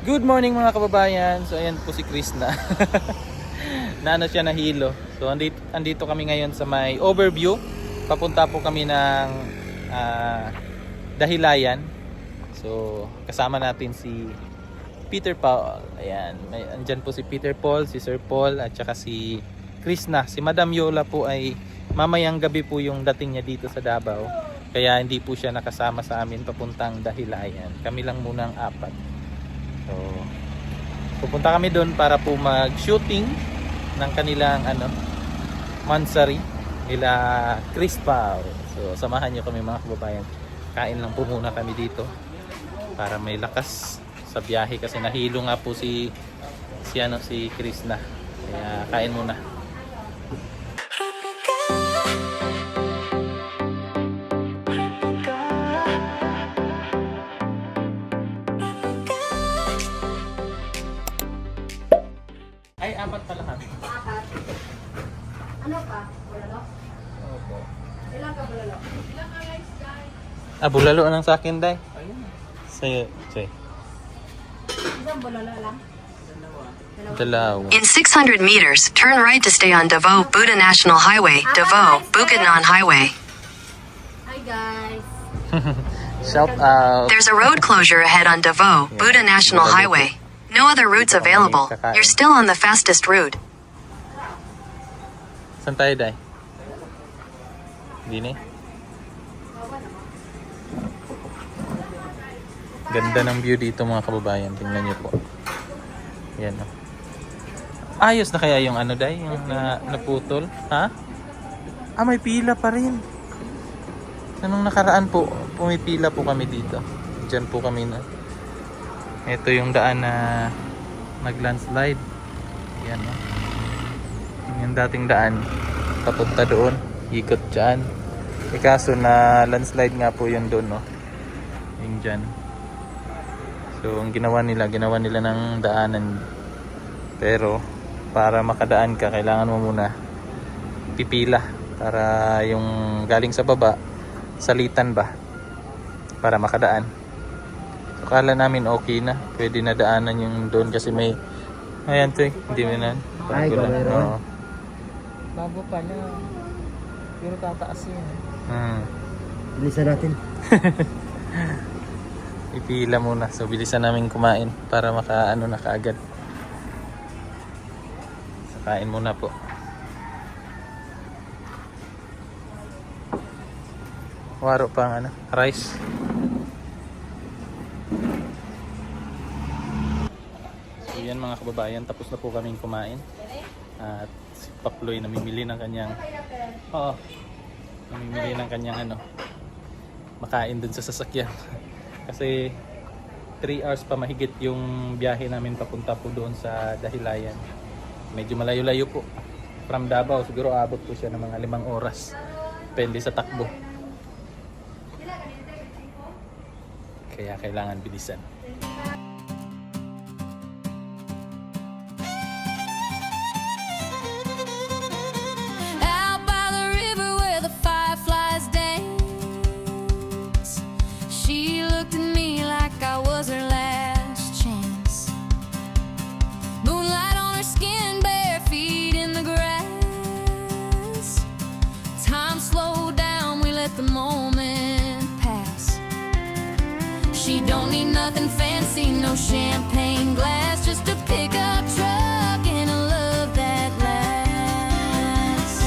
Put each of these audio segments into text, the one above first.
Good morning mga kababayan. So ayan po si Chris na. Naano siya na hilo. So andito kami ngayon sa may overview. Papunta po kami ng Dahilayan. So kasama natin si Peter Paul. Ayan, andyan po si Peter Paul, si Sir Paul at saka si Chris na. Si Madam Yola po ay mamayang gabi po yung dating niya dito sa Davao. Kaya hindi po siya nakasama sa amin papuntang Dahilayan. Kami lang muna ang apat. So pupunta kami doon para po mag-shooting ng kanilang mansari nila Chris Paul. So samahan niyo kami mga kababayan. Kain lang po muna kami dito para may lakas sa biyahe kasi nahilo nga po si Chris na. Kaya kain muna. Ay, apat pala kami. Apat. Ano pa? Bulalo? Opo. Ilang ka bulalo? Ilang ka rice, guys? Bulalo lang sa akin, Day. Ayun. Sa'yo, Chay. Isang bulalo lang? Dalawa. In 600 meters, turn right to stay on Davao Buda National Highway, Davao Bukidnon Highway. Hi, guys. Shout out. There's a road closure ahead on Davao Buda National Highway. No other routes available. You're still on the fastest route. Saan tayo, Day? Hindi ni? Ganda ng view dito mga kababayan. Tingnan niyo po. Yan o. Ayos na kaya yung Day? Yung naputol? Ha? May pila pa rin. Anong nakaraan po? Pumipila po kami dito. Diyan po kami na. Ito yung daan na nag-landslide. Yan o. Yung dating daan. Papunta doon. Ikot dyan. Kaso na landslide nga po yun doon o. Yung dyan. So ang ginawa nila ng daanan. Pero para makadaan ka, kailangan mo muna pipila para yung galing sa baba, salitan ba para makadaan. So kala namin okay na, pwede na daanan yung doon kasi may ayan to hindi mo na Ay, Oo. Bago pa na. Pero tataas yun. Bilisan natin. Ipila muna. So bilisan namin kumain para na kaagad. So kain muna po. Waro pang rice. So yan mga kababayan, tapos na po kaming kumain. At si Pakloy namimili ng kanyang makain dun sa sasakyan. Kasi 3 hours pa mahigit yung biyahe namin papunta po doon sa Dahilayan. Medyo malayo-layo po. From Davao, siguro abot po siya ng mga 5 oras. Depende sa takbo. Kaya kailangan bilisan. The moment pass. She don't need nothing fancy, no champagne glass, just a pickup truck and a love that lasts.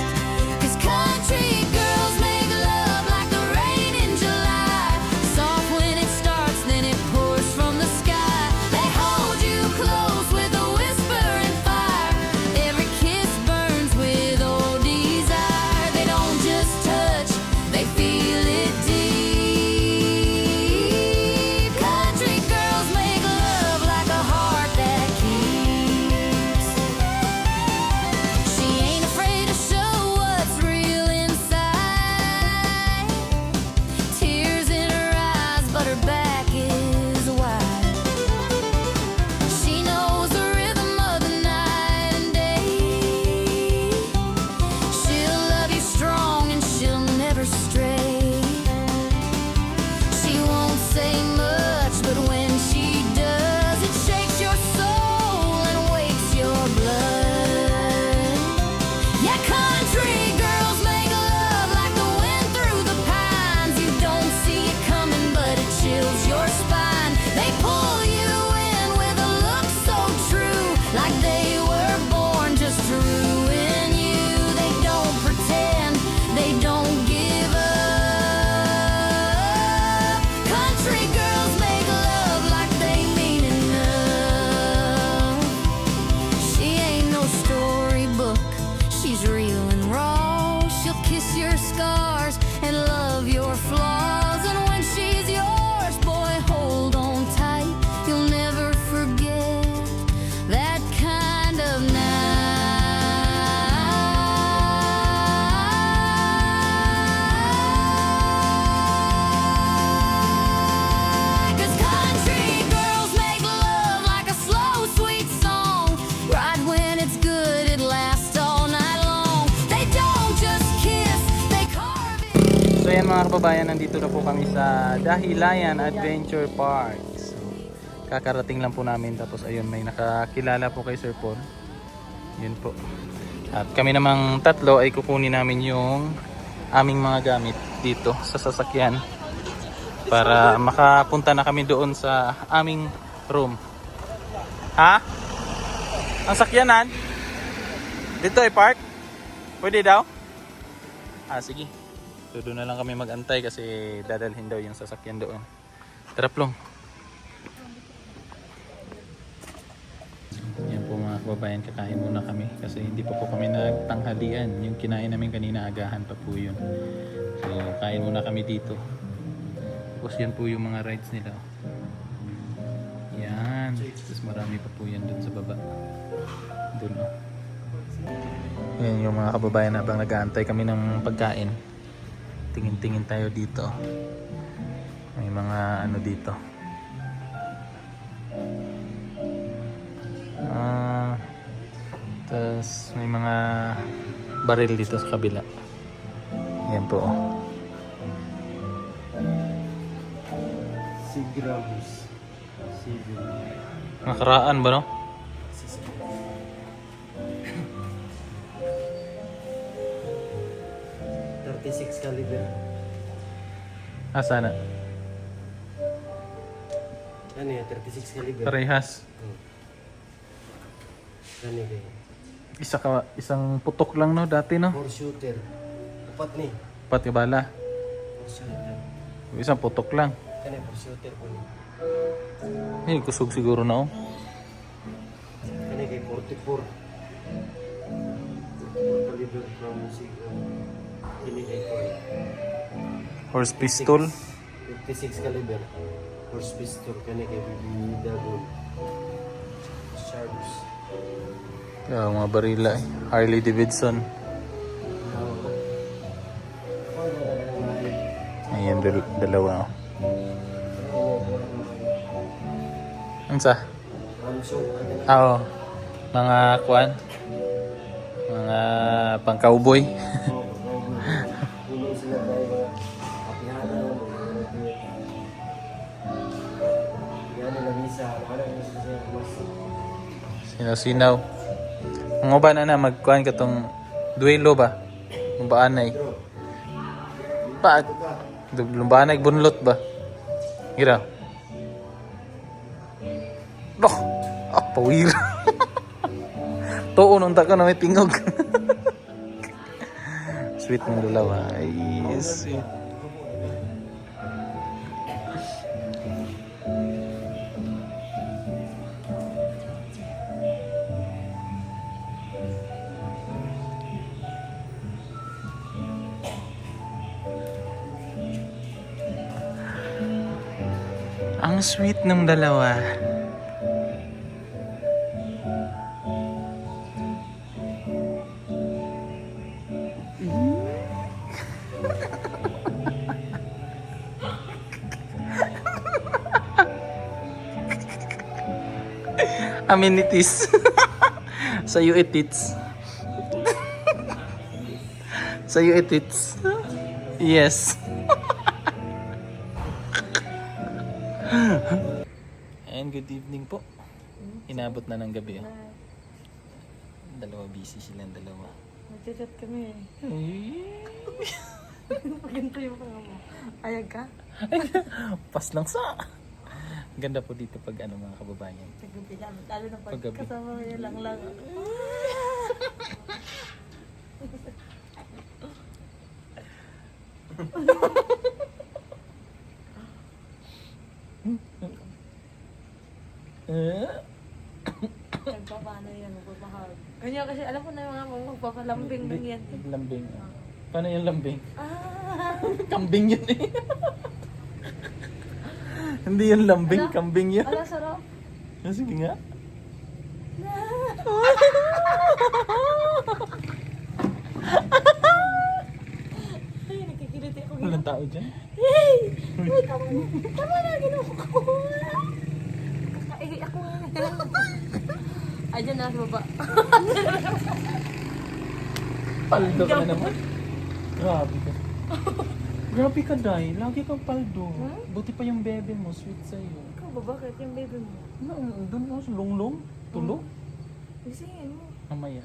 'Cause country girls make love like the rain in July. Soft when it starts, then it pours from the sky. They hold you close with a whisper and fire. Every kiss burns with old desire. They don't just touch, they feel it deep. Country girls make love like Ayan mga kababayan, nandito na po kami sa Dahilayan Adventure Park. So, kakarating lang po namin. Tapos ayun, may nakakilala po kay Sir Paul. Yun po. At kami namang tatlo ay kukunin namin yung aming mga gamit dito sa sasakyan para makapunta na kami doon sa aming room. Ha? Ang sakyanan? Dito ay park? Pwede daw? Sige. So, doon na lang kami magantay kasi dadalhin daw yung sasakyan doon. Tara plong. Yan po mga kababayan, kakain muna kami kasi hindi pa po kami nagtanghalian. Yung kinain namin kanina, agahan pa po yun. So kain muna kami dito. Tapos yan po yung mga rides nila. Yan. Tapos marami pa po yan dun sa baba. Dun o. Yan yung mga kababayan, habang nag-aantay kami ng pagkain. Tingin-tingin tayo dito. May mga ano dito. Tapos may mga baril dito sa kabila. Yan po. Grams. Nakaraan ba no? .36 caliber. Sana? Ano yan? 36 caliber. Parehas. Ano yan? Isang putok lang no dati no? 4 shooter. Upat ni. Pat ka bala. 4 shooter. Isang putok lang. Ano yan? 4 shooter po ni. Kusog siguro na oh. Ano kay 44. 44 caliber from Sigro. Ini kay Koy. Horse pistol. 56 caliber. Horse pistol. Kani kay BB Dagon. Sharps. Mga barila eh. Harley Davidson. Ayan, dalawa oh. Ansa? Oo. Mga kuan. Mga pang-cowboy. Sinaw-sinaw. Ang uban na magkuhan ka tong duelo ba? Lumbaanay. Lumbaanay bunlot ba? Gira. Loh, pawir. Tuon unta ka na may tingog. Sweet ng dalawa. Ay, sweet. Ang sweet ng dalawa. Amenities. Sa'yo itits. Sa'yo itits. Yes. And good evening po. Inabot na ng gabi. Oh. Dalawa busy silang dalawa. Nag-chat kami eh. Ganito yung mga mo. Ayag ka? Pas lang sa. Ganda po dito pag ano mga kababayan. Paggabi namin. Lalo na pag Paggabi. kasama mo yung lang. Nagpapano yan, magpapahag. Ganyan kasi alam ko na yung mga magpapalambing lang yan. Lambing. Paano yung lambing? Kambing yun eh. Hindi yung lambing, Ala? kambing yun. Ala, sarap. Sige nga. Ay, nakikilit ako. Walang tao dyan. Hey! Uy, tama na, ginawa ko. Kakaigay ako nga. Ay, dyan na, sa baba. Paldo ka na naman. Grabe ka. Grabe ka, Day. Lagi kang paldo. Hmm? Buti pa yung bebe mo, sweet sa'yo. Ikaw ba bakit yung baby mo? Doon mo, lunglong. Tulog. Gisingin mo. Mamaya.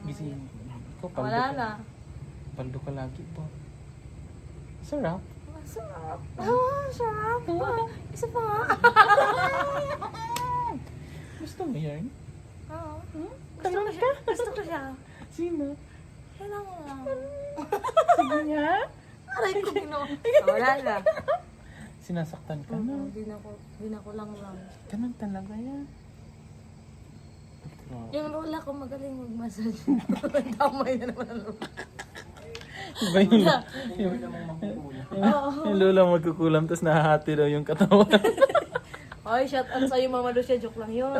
Gising. Ikaw, paldo Wala ka. na. Paldo ka lagi po. Sarap. Masarap. Ah, sarap. Isa pa nga. Gusto mo yan? Oo. Gusto ko siya. Gusto ko siya. Sino? Kailangan lang. Sige nga. Aray ko ginawa. Wala na. Sinasaktan ka na. Hindi na ko lang. Ganun talaga yan. Grabe. Yung lola ko magaling mag-massage. Damay na naman ang lola. Iba yung lola magkukulam tapos nahahati daw yung katawan. Hoy, shout out sa'yo Mama Lucia. Joke lang yun.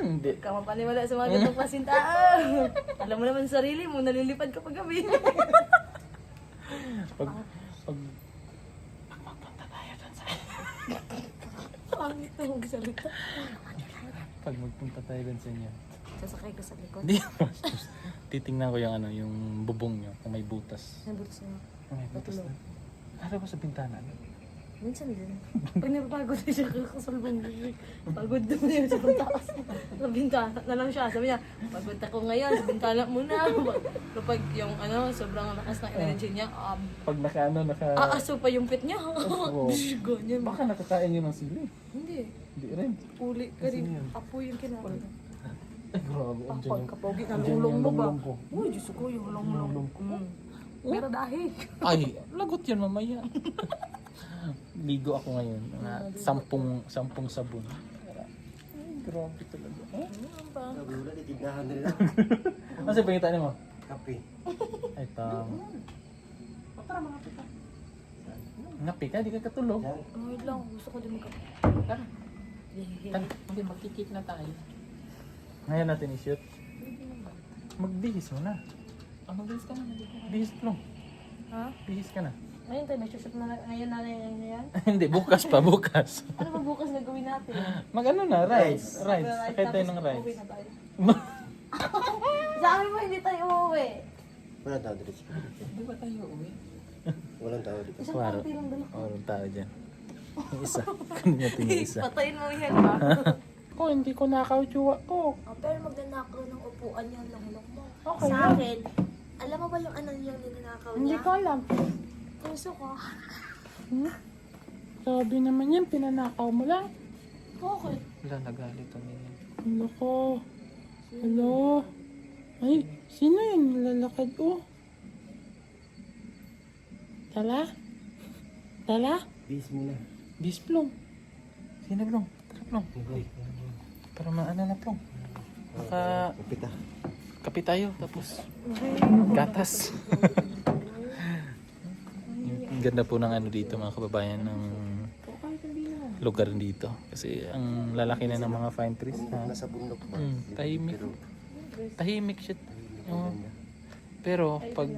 Hindi. Ka mapaniwala sa mga ganitong pasinta. Alam mo naman sa sarili mo, nalilipad ka pag gabi. Pag magpunta tayo dun sa... Pangit na magsalita. Pag magpunta tayo dun sa inyo. Sasakay ko sa likod. Hindi. Titingnan ko yung ano, yung bubong nyo kung may butas. May butas na. May butas na. Ano ba sa bintana? Minsan din. Pag napapagod na siya kakasalbong pagod na niya sa taas. Sa bintana na lang siya. Sabi niya, pagod ako ngayon, sa bintana muna. Kapag yung ano, sobrang lakas ng energy niya, Pag naka... aaso pa yung pit niya. Oo. Ganyan. Baka nakakain nyo ng sili. Hindi. Hindi rin. Uli ka rin. Apo yung kinain. Ay, grabe. Pagkapogi na Andyan lulong yung mo ba? lunglong ko. Uy, Diyos ko, yung lulong ko. Pero dahil. Ay, lagot yan mamaya. Ligo ako ngayon. Mga sampung sabon. Ay, grabe talaga. Eh? Sabi wala, ditindahan na rin. Ano sa pangita mo? Kape. Ay, tama. Ngapi ka, di ka katulog. Yan. Wait lang, gusto ko din magkape. Tara. Hindi, magkikik na tayo. Ngayon natin i-shoot. Magbihis mo na. Magbihis ka na. Bihis lang. Ha? Bihis ka na. Ngayon tayo, nagsushoot na ngayon na yan. Hindi, bukas pa, bukas. Ano ba bukas gagawin natin? Mag-ano na, rides. Rides. Sakay tayo ng Uwi rides. na tayo. Sa amin mo, hindi tayo umuwi. Walang tao dito. Di ba tayo uwi? Walang tao dito. Isang Waro. party lang dala. Walang tao dyan. Yung isa. Kanya natin yung isa. Patayin mo yan ba? Ko, hindi ko nakautuwa ko. Pero magnanakaw ng upuan yung longlong mo. Okay. Sa akin, alam mo ba yung ano yung ninanakaw niya? Hindi ko alam. Puso ko. Sabi naman yan, pinanakaw mo lang. Okay. Wala, nagalit kami yan. Ano ko? Hello? Ay, sino yun lalakad ko? Tala? Tala? Bis muna. Bisplong. Sino Plong? Tara Plong. Para maano na Plong. Maka... Kapit ah. Kape tayo, tapos gatas. Ang ganda po ng ano dito mga kababayan ng lugar dito. Kasi ang lalaki na ng mga fine trees. Ha? Nasa bundok pa. Tahimik. Tahimik siya. Oo. Pero pag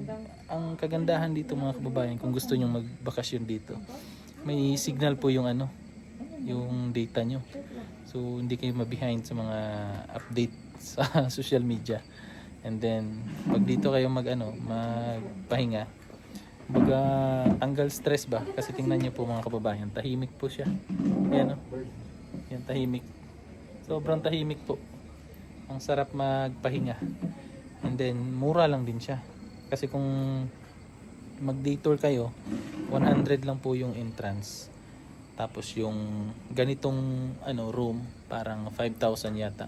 ang kagandahan dito mga kababayan, kung gusto nyo magbakasyon dito, may signal po yung ano, yung data nyo. So hindi kayo ma-behind sa mga update sa social media. And then pag dito kayo magpahinga, baga tanggal stress ba? Kasi tingnan niyo po mga kababayan, tahimik po siya. Ayan o. Yan, tahimik. Sobrang tahimik po. Ang sarap magpahinga. And then mura lang din siya. Kasi kung mag-day tour kayo, 100 lang po yung entrance. Tapos yung ganitong room, parang 5,000 yata.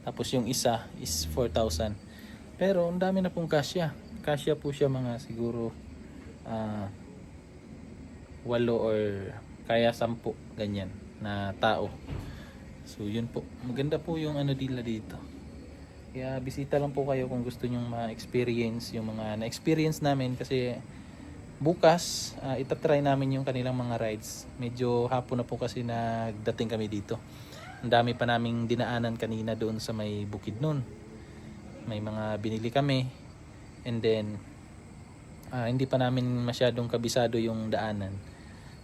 Tapos yung isa is 4,000. Pero ang dami na pong kasya. Kasya po siya mga siguro 8 or kaya 10 ganyan na tao. So yun po. Maganda po yung nila dito. Kaya bisita lang po kayo kung gusto nyong ma-experience yung mga na-experience namin kasi bukas itatry namin yung kanilang mga rides. Medyo hapon na po kasi nagdating kami dito. Ang dami pa naming dinaanan kanina doon sa may Bukidnon. May mga binili kami and then hindi pa namin masyadong kabisado yung daanan.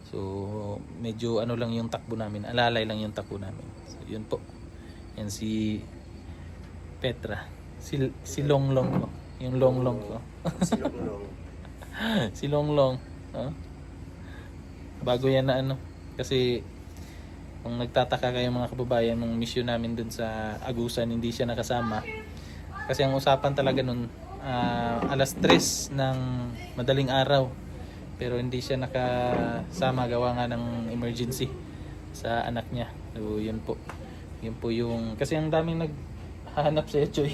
So medyo lang yung takbo namin, alalay lang yung takbo namin. So yun po. Yan si Petra, si Longlong ko, yung Longlong ko. Silong-long. Si Longlong. Oh. Bago yan na ano. Kasi kung nagtataka kayo mga kababayan, nung mission namin dun sa Agusan, hindi siya nakasama. Kasi ang usapan talaga nun, alas 3 ng madaling araw. Pero hindi siya nakasama, gawa nga ng emergency sa anak niya. So yun po. Yun po yung, kasi ang daming naghahanap sa Choy.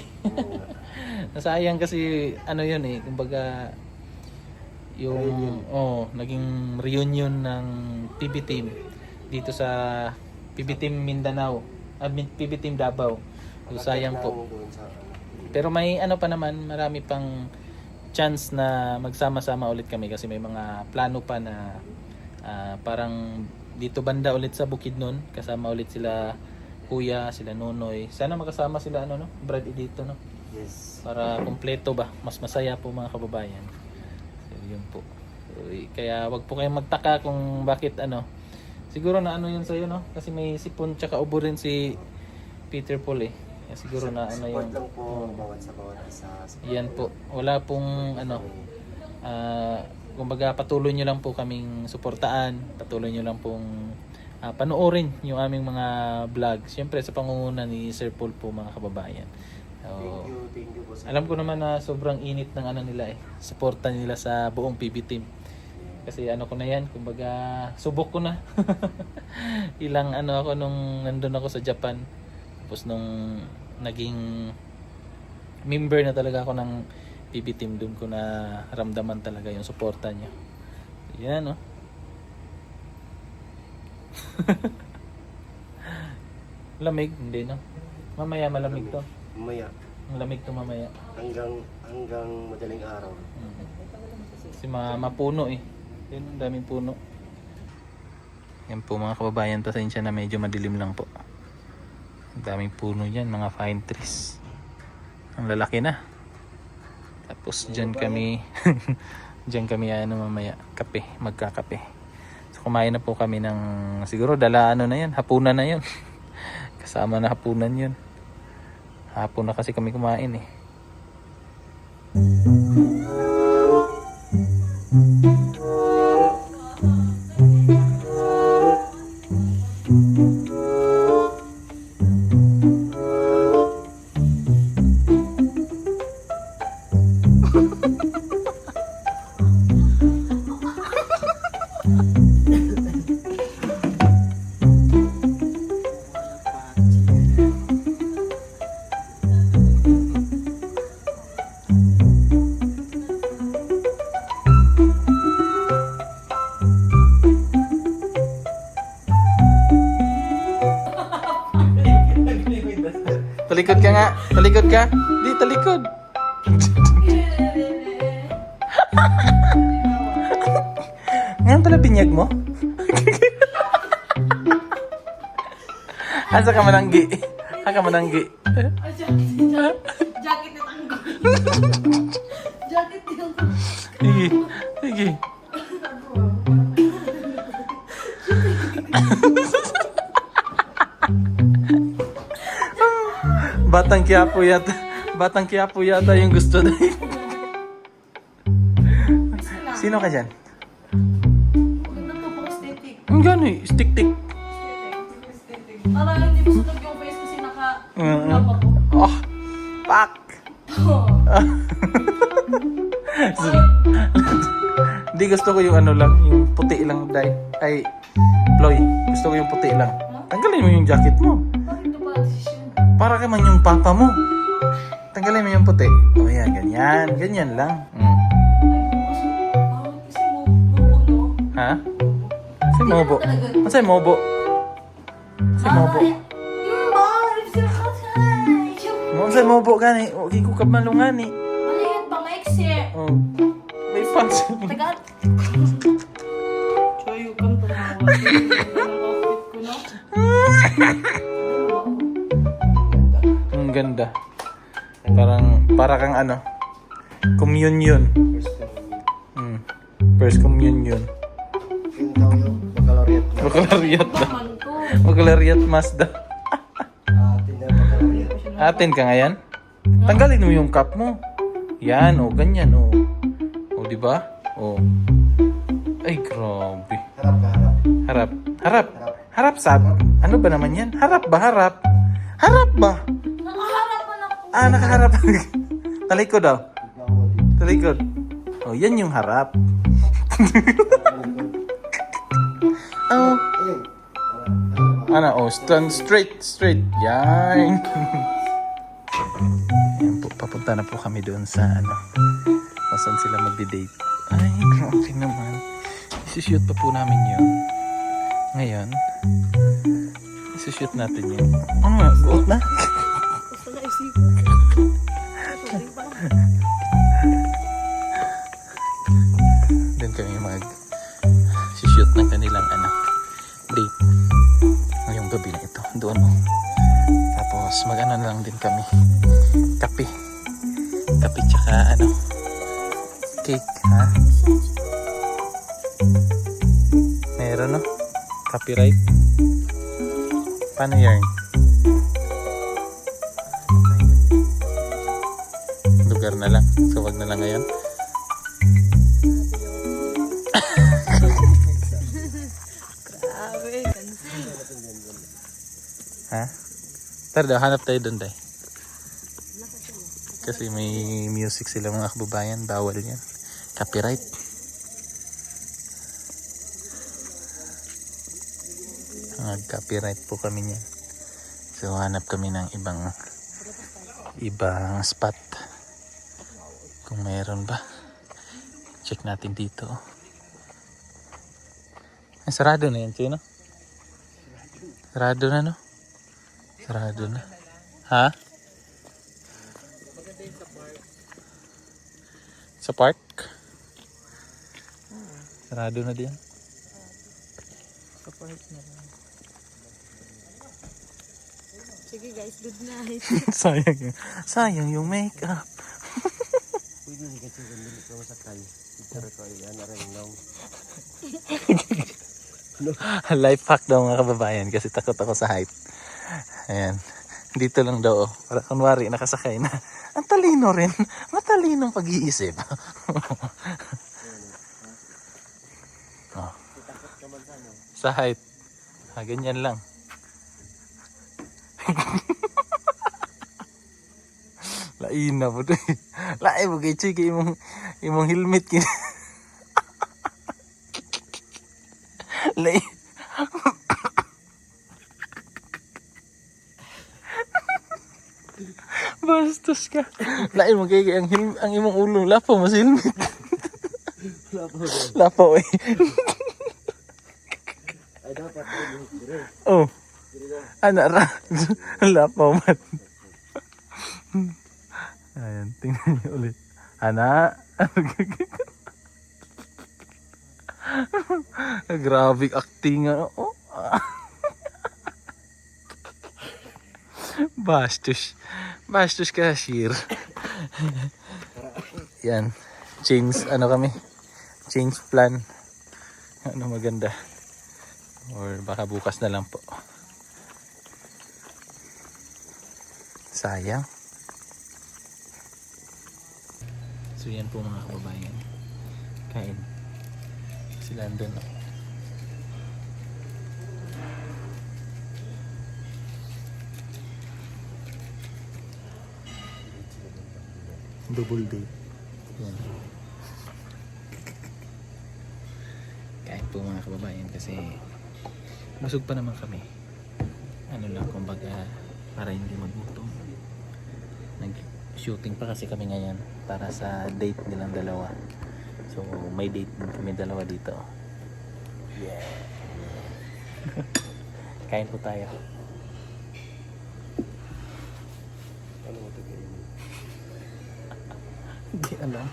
Nasayang kasi ano yun eh, kumbaga yung naging reunion ng PB team dito sa PB team Mindanao, PB team Davao. So sayang po. Pero may ano pa naman, marami pang chance na magsama-sama ulit kami kasi may mga plano pa na parang dito banda ulit sa Bukidnon, kasama ulit sila Kuya, sila Nonoy. Sana makasama sila ano no, Brad dito no. Yes. Para kumpleto ba, mas masaya po mga kababayan. So, yun po. So, kaya wag po kayong magtaka kung bakit ano. Siguro na ano yun sa'yo no, kasi may sipon tsaka ubo rin si Peter Paul eh. Kaya siguro na ano Support yung lang po bawat sa bawat isa. yan po. Wala pong ano, kumbaga patuloy nyo lang po kaming suportaan, patuloy nyo lang pong panoorin yung aming mga vlog. Siyempre sa pangunguna ni Sir Paul po mga kababayan. So, Thank you po. alam ko naman na sobrang init ng ano nila eh, suporta nila sa buong PB team. Kasi ano ko na yan, kumbaga subok ko na. Ilang ano ako nung nandun ako sa Japan. Tapos nung naging member na talaga ako ng PB team, doon ko na ramdaman talaga yung suporta niya. Yan, no? Lamig, hindi, no? Mamaya malamig to. Mamaya. Malamig to mamaya. Hanggang madaling araw. Kasi mapuno eh. Yun, ang daming puno. Yan po mga kababayan, pasensya na medyo madilim lang po. Ang daming puno yan, mga fine trees. Ang lalaki na. Tapos dyan kami dyan kami ano mamaya, kape, magkakape. So kumain na po kami ng siguro dala ano na yan, hapunan na yun. Kasama na hapunan yun. Hapon na kasi kami kumain eh. Talikod ka nga. Talikod ka. Di, talikod. Ngayon pala binyag mo? Asa ka mananggi? Asa ka mananggi? Jacket na tanggo. Jacket yung Sige. Sige. Batang Quiapo yata. Batang Quiapo yata yung gusto na yun. Sino ka dyan? maganda to pang aesthetic. Ang gano'n eh. Stick-tick. Para hindi mo sunog yung face kasi naka-laba ko. Oh. Pak. Hindi, gusto ko yung ano lang. Yung puti lang, Day. Ay, Ploy. Gusto ko yung puti lang. Tanggalin mo yung jacket mo. Bakit ito pala decision? Para ka man yung papa mo. Tanggalin mo yung puti. O yan, ganyan. Ganyan lang. Kasi mo, no? Ha? Si Mobo. Ano si Mobo? Si Mobo. Yung ball, sila ka Mo si Mobo gani. O, di ko kamalungan eh. Maliit pa, maiksi. Oh. May fans. Tagal. Choy, huwag kang tumawa. Yung outfit ko, no? Ang ganda. Para kang ano, communion. First communion. Yung daw yung baccalaureate. Baccalaureate na. Baman ko. Baccalaureate Mazda. Atin na baccalaureate. Atin ka ngayon? Tanggalin mo yung cap mo. Yan, o, ganyan, o. O, di ba? O. Ay, grabe. Harap ka, harap. Harap. Harap. Harap sab. Ano ba naman yan? Harap ba? Harap. Harap ba? Nakaharapan ako. Ah, nakaharap. Talikod daw. Ikaw mo dito. Talikod. Oh, yan yung harap. Oh. Ayun. Ano? Oh, stand straight. Straight. Yan. Yan po. Papunta na po kami doon sa ano. Kung saan sila magdi-date. Ay, grabe naman. Isushoot pa po namin yun. Ngayon, isushoot natin yun. Ano nga? Buot na? Gusto na isip. Sorry pa. Doon kami shoot ng kanilang ano, date. Ngayong gabi na ito. Doon. Tapos mag-ano na lang din kami. Kape. Kape tsaka ano, cake. Ha? Meron no? Copyright? Paano yarn? Lugar na lang. So wag na lang ngayon. Grabe, kansi. Ha? Tara daw, hanap tayo doon tayo. Kasi may music sila mga kababayan. Bawal yan. Copyright. Nag-copyright po kami niyan. So hanap kami ng ibang spot. Kung meron ba. Check natin dito. Ay, sarado na yan, Chino. Sarado na, no? Sarado na. Ha? Sa park? Sarado na din. Sa park na lang. Sige guys, good night. sayang yung makeup. Pwede hindi kasi gandun ikaw masakay. Pero ko yan na rin now. Life hack daw mga kababayan kasi takot ako sa height. Ayan. Dito lang daw. Para kunwari nakasakay na. Ang talino rin. Matalinong pag-iisip. Oh. Sa height. Ganyan lang. Lain na po. Lain mo kay Chiki imong helmet kin. Lain. Bastos ka. Lain mo kay ang imong ulo lapo mo sa helmet. Lapo eh. Ay dapat dire. Oh. Ana ra. Lapo man. Ayan, tingnan niyo ulit. Ana. Grabe acting ano. Oh. Bastos. Bastos ka, Shir. Yan. Change, ano kami? Change plan. Ano maganda? Or baka bukas na lang po. Sayang. So yan po mga kababayan. Kain. Sila andun. Double date. Yan. Kain po mga kababayan kasi busog pa naman kami. Ano lang kumbaga para hindi magutom. Nag-shooting pa kasi kami ngayon para sa date nilang dalawa. So may date din kami dalawa dito. Yeah. Kain po tayo. Ano mo ito kayo? Hindi alam.